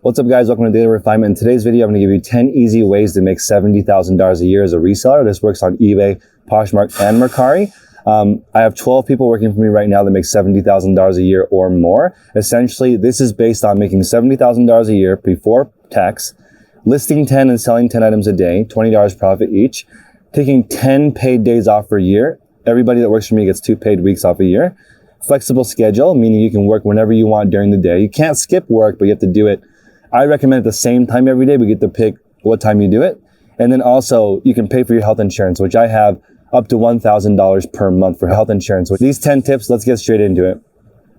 What's up, guys? Welcome to Daily Refinement. In today's video, I'm going to give you 10 easy ways to make $70,000 a year as a reseller. This works on eBay, Poshmark, and Mercari. I have 12 people working for me right now that make $70,000 a year or more. Essentially, this is based on making $70,000 a year before tax, listing 10 and selling 10 items a day, $20 profit each, taking 10 paid days off per year. Everybody that works for me gets 2 paid weeks off a year. Flexible schedule, meaning you can work whenever you want during the day. You can't skip work, but you have to do it. I recommend at the same time every day, but you get to pick what time you do it. And then also you can pay for your health insurance, which I have up to $1,000 per month for health insurance. With these 10 tips, let's get straight into it.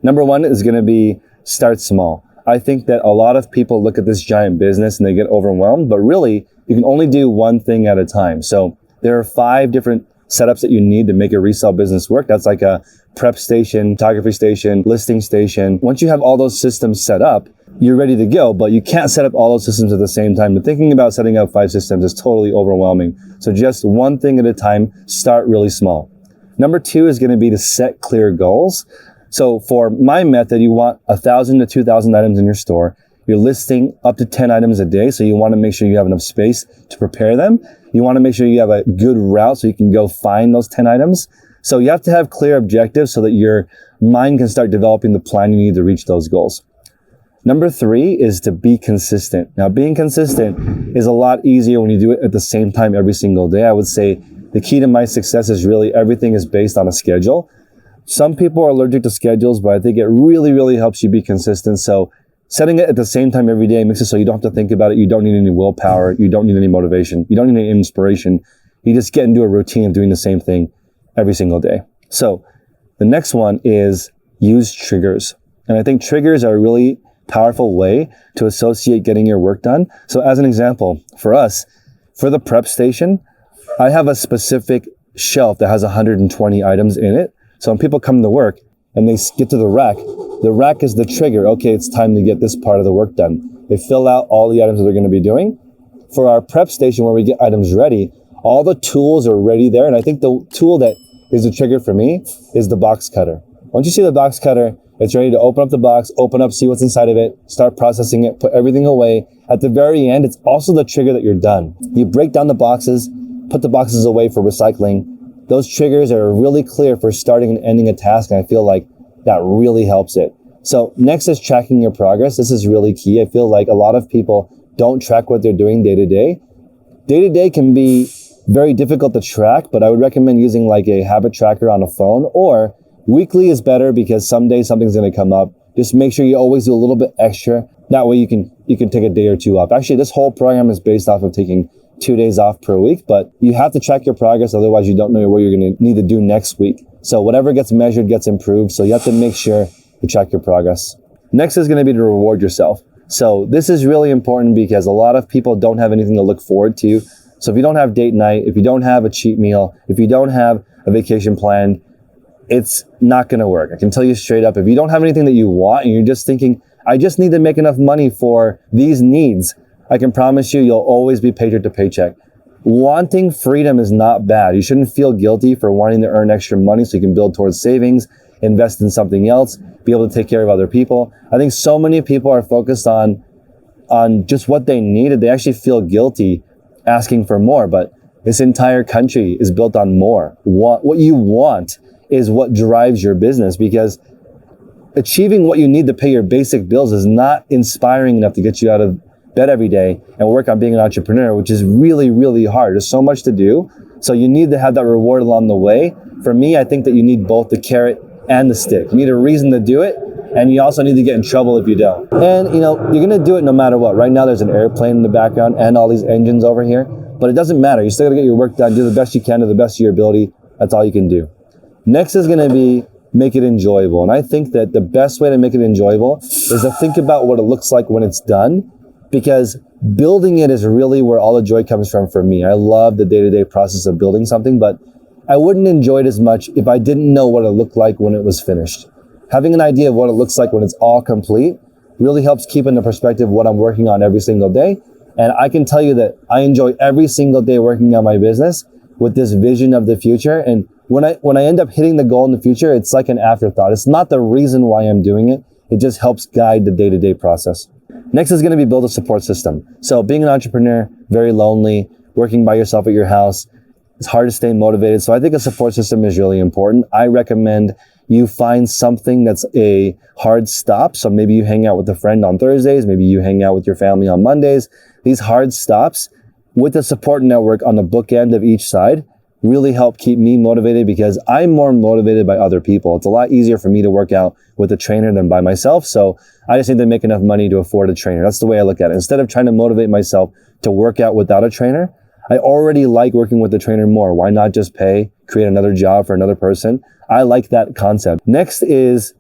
Number one is going to be start small. I think that a lot of people look at this giant business and they get overwhelmed, but really you can only do one thing at a time. So there are 5 different setups that you need to make a resale business work. That's like a prep station, photography station, listing station. Once you have all those systems set up, you're ready to go, but you can't set up all those systems at the same time. But thinking about setting up 5 systems is totally overwhelming. So just one thing at a time, start really small. Number 2 is going to be to set clear goals. So for my method, you want 1,000 to 2,000 items in your store. You're listing up to 10 items a day. So you want to make sure you have enough space to prepare them. You want to make sure you have a good route so you can go find those 10 items. So you have to have clear objectives so that your mind can start developing the plan you need to reach those goals. Number 3 is to be consistent. Now, being consistent is a lot easier when you do it at the same time every single day. I would say the key to my success is really everything is based on a schedule. Some people are allergic to schedules, but I think it really, really helps you be consistent. So setting it at the same time every day makes it so you don't have to think about it. You don't need any willpower. You don't need any motivation. You don't need any inspiration. You just get into a routine of doing the same thing every single day. So the next one is use triggers. And I think triggers are really powerful way to associate getting your work done. So as an example, for us, for the prep station, I have a specific shelf that has 120 items in it. So when people come to work and they get to the rack is the trigger. Okay, it's time to get this part of the work done. They fill out all the items that they're going to be doing. For our prep station where we get items ready, all the tools are ready there. And I think the tool that is the trigger for me is the box cutter. Once you see the box cutter, it's ready to open up the box, open up, see what's inside of it, start processing it, put everything away. At the very end, it's also the trigger that you're done. You break down the boxes, put the boxes away for recycling. Those triggers are really clear for starting and ending a task, and I feel like that really helps it. So next is tracking your progress. This is really key. I feel like a lot of people don't track what they're doing day to day. Day to day can be very difficult to track, but I would recommend using like a habit tracker on a phone, or weekly is better because someday something's going to come up. Just make sure you always do a little bit extra. That way you can take a day or 2 off. Actually, this whole program is based off of taking 2 days off per week, but you have to track your progress. Otherwise, you don't know what you're going to need to do next week. So whatever gets measured gets improved. So you have to make sure to track your progress. Next is going to be to reward yourself. So this is really important because a lot of people don't have anything to look forward to. So if you don't have date night, if you don't have a cheat meal, if you don't have a vacation planned, it's not going to work. I can tell you straight up, if you don't have anything that you want and you're just thinking, I just need to make enough money for these needs, I can promise you, you'll always be paycheck to paycheck. Wanting freedom is not bad. You shouldn't feel guilty for wanting to earn extra money so you can build towards savings, invest in something else, be able to take care of other people. I think so many people are focused on just what they need, and they actually feel guilty asking for more. But this entire country is built on more. What you want is what drives your business, because achieving what you need to pay your basic bills is not inspiring enough to get you out of bed every day and work on being an entrepreneur, which is really, really hard. There's so much to do. So you need to have that reward along the way. For me, I think that you need both the carrot and the stick. You need a reason to do it, and you also need to get in trouble if you don't. And you're going to do it no matter what. Right now there's an airplane in the background and all these engines over here, but it doesn't matter. You still got to get your work done, do the best you can to the best of your ability. That's all you can do. Next is going to be make it enjoyable. And I think that the best way to make it enjoyable is to think about what it looks like when it's done, because building it is really where all the joy comes from for me. I love the day-to-day process of building something, but I wouldn't enjoy it as much if I didn't know what it looked like when it was finished. Having an idea of what it looks like when it's all complete really helps keep in the perspective what I'm working on every single day. And I can tell you that I enjoy every single day working on my business with this vision of the future. And when I end up hitting the goal in the future, it's like an afterthought. It's not the reason why I'm doing it. It just helps guide the day-to-day process. Next is going to be build a support system. So being an entrepreneur, very lonely, working by yourself at your house, it's hard to stay motivated. So I think a support system is really important. I recommend you find something that's a hard stop. So maybe you hang out with a friend on Thursdays, maybe you hang out with your family on Mondays. These hard stops with a support network on the bookend of each side really help keep me motivated, because I'm more motivated by other people. It's a lot easier for me to work out with a trainer than by myself. So I just need to make enough money to afford a trainer. That's the way I look at it. Instead of trying to motivate myself to work out without a trainer, I already like working with the trainer more. Why not just create another job for another person? I like that concept. Next is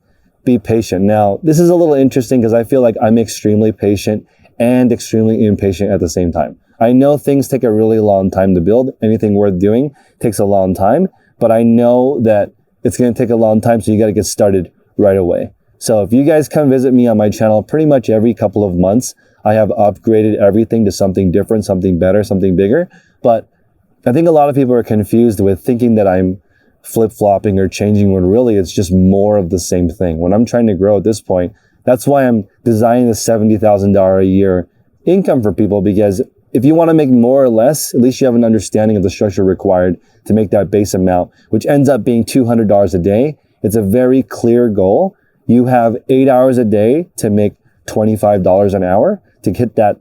be patient. Now, this is a little interesting because I feel like I'm extremely patient and extremely impatient at the same time. I know things take a really long time to build. Anything worth doing takes a long time, but I know that it's going to take a long time, so you got to get started right away. So if you guys come visit me on my channel pretty much every couple of months, I have upgraded everything to something different, something better, something bigger. But I think a lot of people are confused with thinking that I'm flip-flopping or changing, when really it's just more of the same thing. When I'm trying to grow at this point, that's why I'm designing the $70,000 a year income for people, because if you want to make more or less, at least you have an understanding of the structure required to make that base amount, which ends up being $200 a day. It's a very clear goal. You have 8 hours a day to make $25 an hour to hit that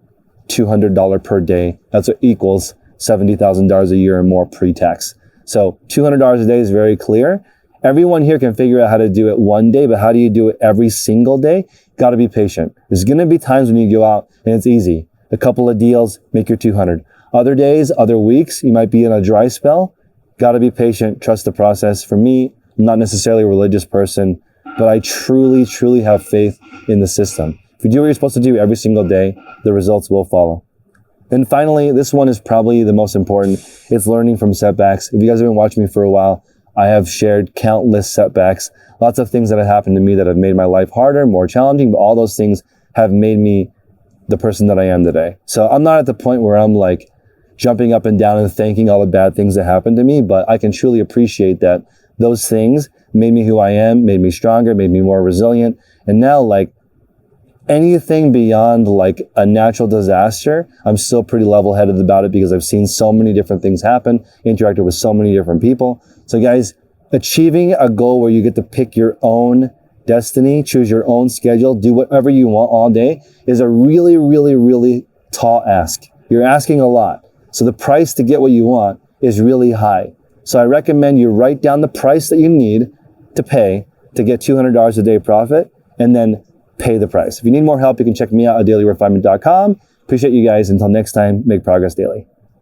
$200 per day. That's what equals $70,000 a year and more pre-tax. So $200 a day is very clear. Everyone here can figure out how to do it one day, but how do you do it every single day? Got to be patient. There's going to be times when you go out and it's easy. A couple of deals, make your 200. Other days, other weeks, you might be in a dry spell. Got to be patient, trust the process. For me, I'm not necessarily a religious person, but I truly, truly have faith in the system. If you do what you're supposed to do every single day, the results will follow. And finally, this one is probably the most important. It's learning from setbacks. If you guys have been watching me for a while, I have shared countless setbacks, lots of things that have happened to me that have made my life harder, more challenging, but all those things have made me the person that I am today. So I'm not at the point where I'm like jumping up and down and thanking all the bad things that happened to me, but I can truly appreciate that those things made me who I am, made me stronger, made me more resilient. And now, like, anything beyond like a natural disaster, I'm still pretty level-headed about it, because I've seen so many different things happen, interacted with so many different people. So guys, achieving a goal where you get to pick your own destiny, choose your own schedule, do whatever you want all day, is a really, really, really tall ask. You're asking a lot. So the price to get what you want is really high. So I recommend you write down the price that you need to pay to get $200 a day profit, and then pay the price. If you need more help, you can check me out at dailyrefinement.com. Appreciate you guys. Until next time, make progress daily.